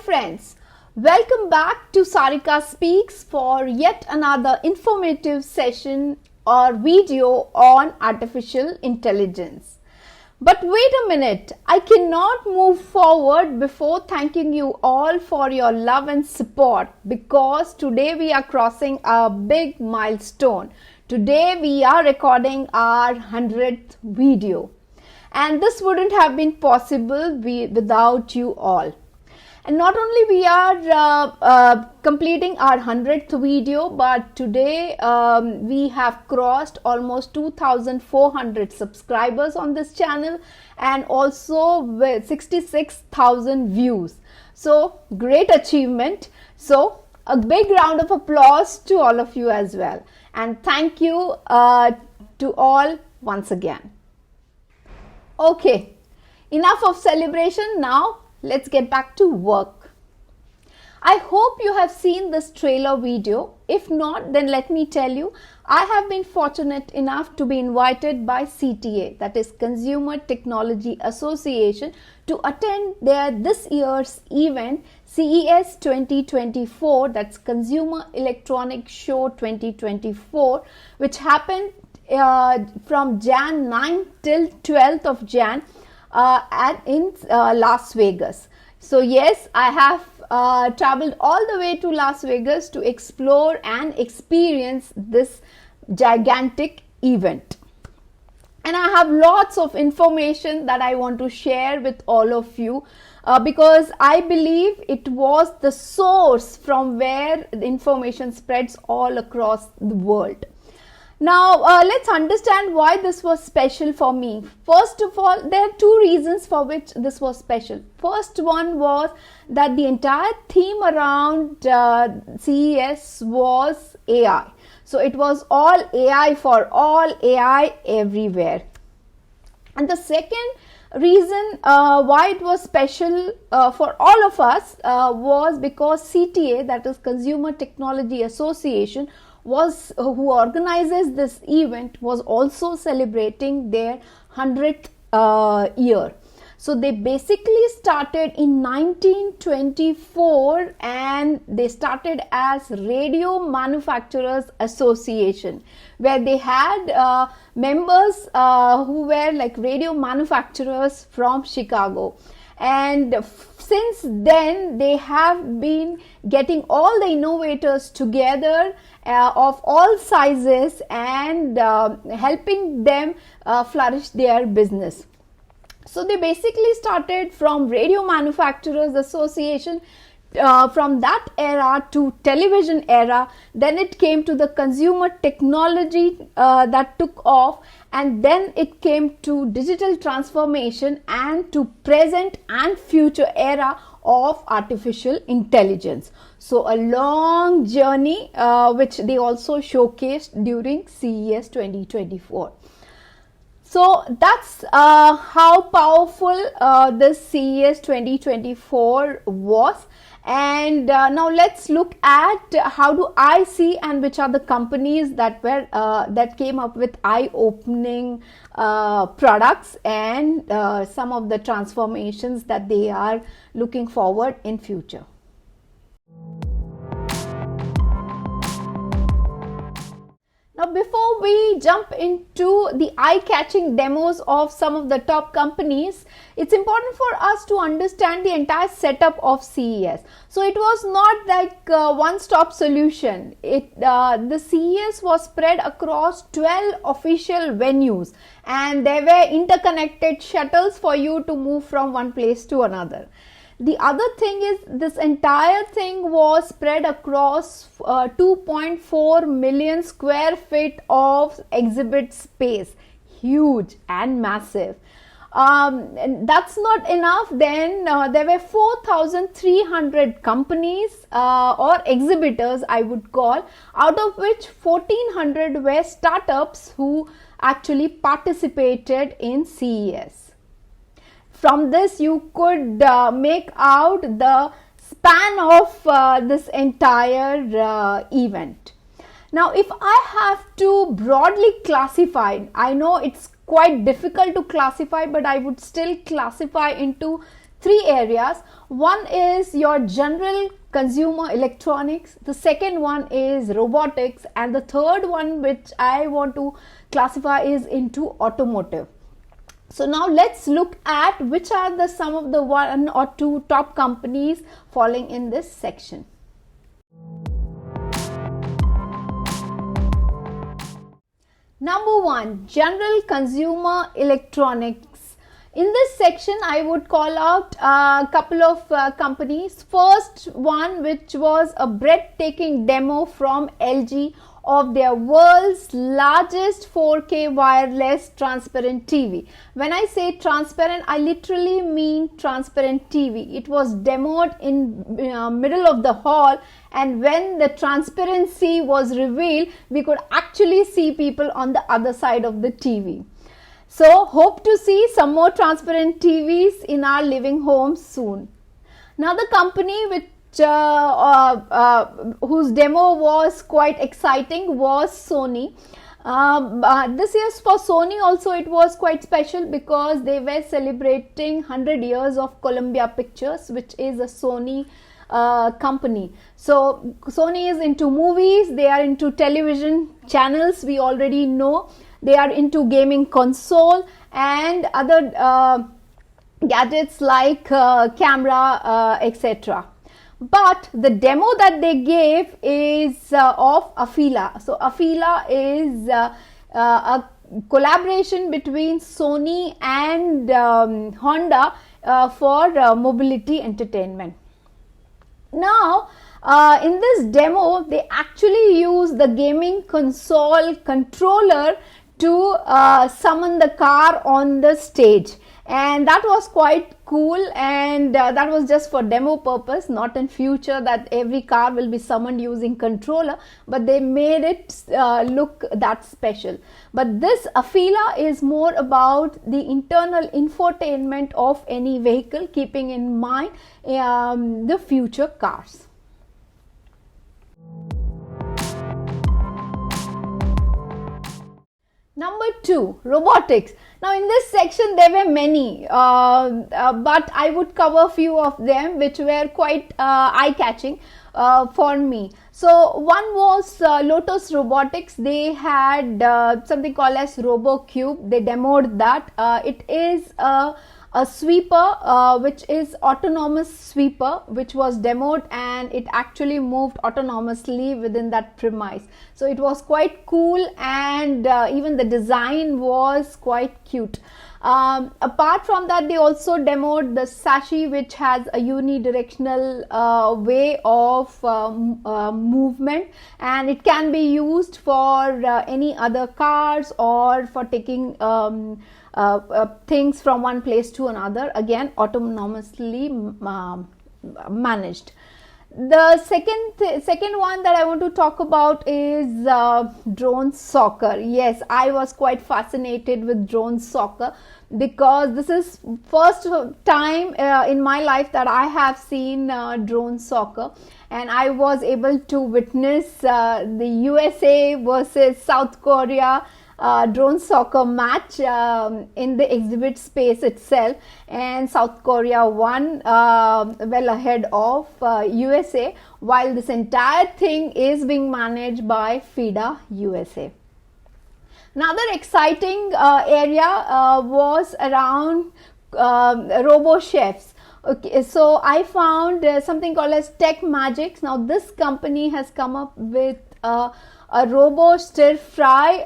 friends, welcome back to Sarika Speaks for yet another informative session or video on artificial intelligence. But wait a minute, I cannot move forward before thanking you all for your love and support, because today we are crossing a big milestone. Today we are recording our 100th video, and this wouldn't have been possible without you all. And not only we are completing our 100th video, but today we have crossed almost 2,400 subscribers on this channel and also with 66,000 views. So great achievement. So a big round of applause to all of you as well. And thank you to all once again. Okay, enough of celebration now. Let's get back to work. I hope you have seen this trailer video. If not, then let me tell you, I have been fortunate enough to be invited by CTA, that is Consumer Technology Association, to attend this year's event CES 2024, that's Consumer Electronic Show 2024, which happened from Jan 9 till 12th of Jan in Las Vegas. So yes, I have traveled all the way to Las Vegas to explore and experience this gigantic event. And I have lots of information that I want to share with all of you because I believe it was the source from where the information spreads all across the world. Now, let's understand why this was special for me. First of all, there are two reasons for which this was special. First one was that the entire theme around CES was AI. So it was all AI for all, AI everywhere. And the second reason why it was special for all of us was because CTA, that is Consumer Technology Association, who organizes this event, was also celebrating their 100th year. So they basically started in 1924 and they started as Radio Manufacturers Association, where they had members who were like radio manufacturers from Chicago. And since then, they have been getting all the innovators together of all sizes and helping them flourish their business. So they basically started from Radio Manufacturers Association. From that era to television era, then it came to the consumer technology that took off, and then it came to digital transformation and to present and future era of artificial intelligence. So a long journey which they also showcased during CES 2024. So that's how powerful this CES 2024 was. And now let's look at how do I see and which are the companies that were that came up with eye-opening products and some of the transformations that they are looking forward in future. Now, before we jump into the eye-catching demos of some of the top companies, it's important for us to understand the entire setup of CES. So it was not like a one-stop solution. The CES was spread across 12 official venues, and there were interconnected shuttles for you to move from one place to another. The other thing is this entire thing was spread across 2.4 million square feet of exhibit space. Huge and massive. And that's not enough. Then there were 4,300 companies or exhibitors, I would call, out of which 1,400 were startups who actually participated in CES. From this, you could make out the span of this entire event. Now, if I have to broadly classify, I know it's quite difficult to classify, but I would still classify into three areas. One is your general consumer electronics, the second one is robotics, and the third one which I want to classify is into automotive. So now let's look at which are the some of the one or two top companies falling in this section. Number one, general consumer electronics. In this section, I would call out a couple of companies. First one, which was a breathtaking demo from LG of their world's largest 4K wireless transparent TV. When I say transparent, I literally mean transparent TV. It was demoed in middle of the hall, and when the transparency was revealed, we could actually see people on the other side of the TV. So hope to see some more transparent TVs in our living homes soon. Another company which whose demo was quite exciting was Sony. This year for Sony also it was quite special because they were celebrating 100 years of Columbia Pictures, which is a Sony company. So Sony is into movies, they are into television channels, we already know. They are into gaming console and other gadgets like camera, etc. But the demo that they gave is of Afeela. So Afeela is a collaboration between Sony and Honda for mobility entertainment. Now, in this demo, they actually use the gaming console controller to summon the car on the stage, and that was quite cool, and that was just for demo purpose, not in future that every car will be summoned using controller, but they made it look that special. But this Afeela is more about the internal infotainment of any vehicle, keeping in mind the future cars. Number two, robotics. Now in this section there were many, but I would cover a few of them which were quite eye-catching for me. So one was Lotus Robotics. They had something called as RoboCube. They demoed that. It is a sweeper which is autonomous sweeper, which was demoed, and it actually moved autonomously within that premise. So it was quite cool, and even the design was quite cute. Apart from that, they also demoed the Sashi, which has a unidirectional way of movement, and it can be used for any other cars or for taking things from one place to another, again autonomously managed. The second one that I want to talk about is drone soccer. Yes, I was quite fascinated with drone soccer because this is first time in my life that I have seen drone soccer, and I was able to witness the USA versus South Korea drone soccer match in the exhibit space itself, and South Korea won well ahead of USA, while this entire thing is being managed by FIDA USA. Another exciting area was around robo chefs. Okay, so I found something called as Tech Magics. Now this company has come up with a robo stir fry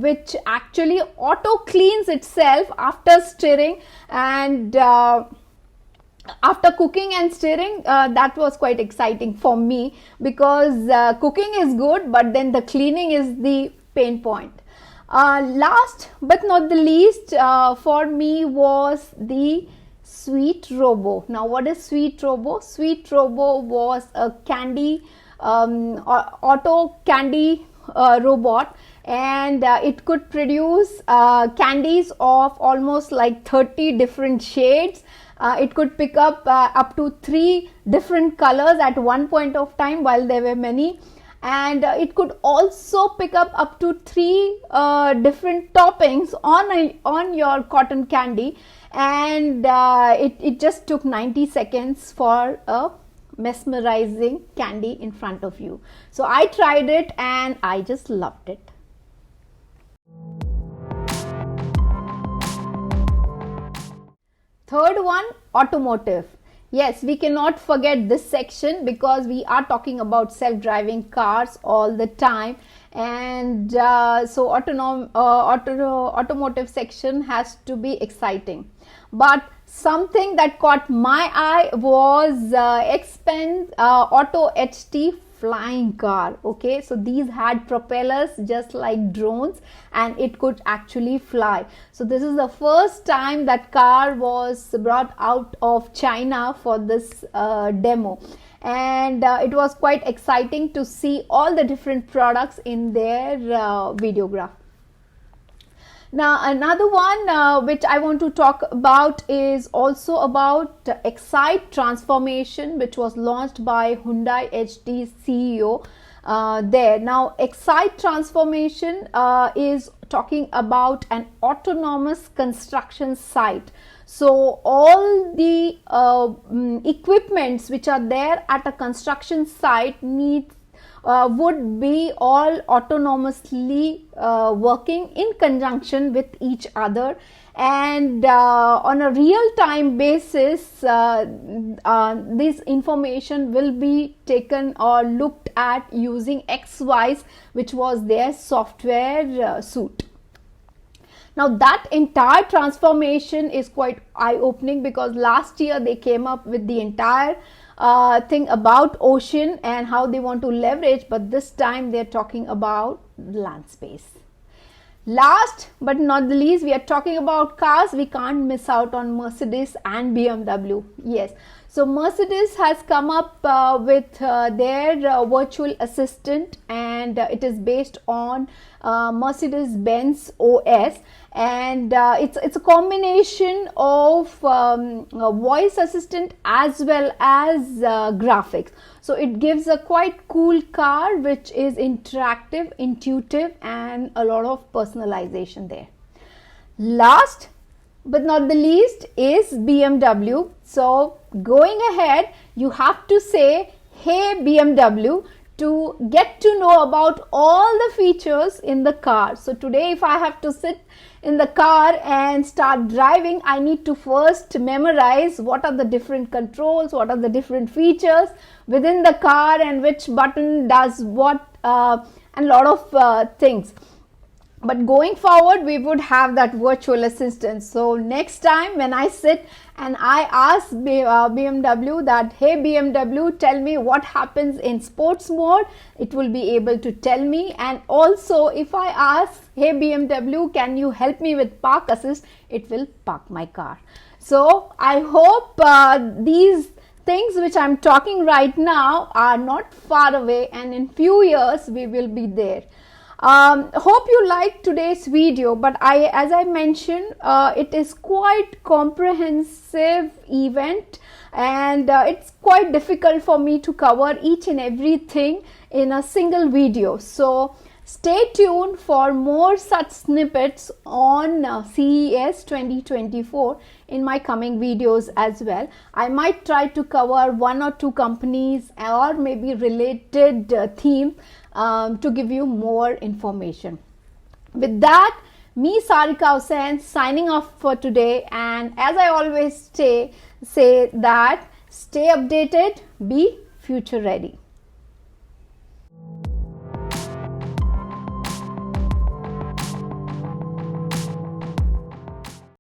which actually auto cleans itself after stirring, and after cooking and stirring. That was quite exciting for me because cooking is good, but then the cleaning is the pain point. Last but not the least for me was the Sweet Robo. Now what is Sweet Robo? Sweet Robo was a candy auto candy robot, and it could produce candies of almost like 30 different shades. It could pick up to 3 different colors at one point of time, while there were many, and it could also pick up to 3 different toppings on your cotton candy, and it just took 90 seconds for a mesmerizing candy in front of you. So I tried it and I just loved it. Third one, automotive. Yes, we cannot forget this section because we are talking about self-driving cars all the time, and so automotive section has to be exciting. But something that caught my eye was Auto HT flying car. Okay, so these had propellers just like drones, and it could actually fly. So this is the first time that car was brought out of China for this demo, and it was quite exciting to see all the different products in their videograph. Now another one which I want to talk about is also about Excite Transformation, which was launched by Hyundai HD CEO there. Now Excite Transformation is talking about an autonomous construction site. So all the equipments which are there at a construction site would be all autonomously working in conjunction with each other, and on a real-time basis this information will be taken or looked at using XWise, which was their software suite. Now that entire transformation is quite eye-opening because last year they came up with the entire thing about ocean and how they want to leverage, but this time they're talking about land space. Last but not the least, we are talking about cars. We can't miss out on Mercedes and BMW. Yes, so Mercedes has come up with their virtual assistant, and it is based on Mercedes-Benz OS, and it's a combination of voice assistant as well as graphics. So it gives a quite cool car which is interactive, intuitive, and a lot of personalization there. Last but not the least is BMW. So going ahead, you have to say, hey BMW, to get to know about all the features in the car. So today if I have to sit in the car and start driving, I need to first memorize what are the different controls, what are the different features within the car, and which button does what, and a lot of things. But going forward, we would have that virtual assistant. So next time when I sit and I ask BMW that, hey BMW, tell me what happens in sports mode, it will be able to tell me. And also if I ask, hey BMW, can you help me with park assist, it will park my car. So I hope these things which I'm talking right now are not far away, and in few years we will be there. Hope you liked today's video, but as I mentioned, it is quite comprehensive event, and it's quite difficult for me to cover each and everything in a single video. So stay tuned for more such snippets on CES 2024 in my coming videos as well. I might try to cover 1 or 2 companies or maybe related theme to give you more information. With that, me Sarika Hussain signing off for today, and as I always say that stay updated, be future ready.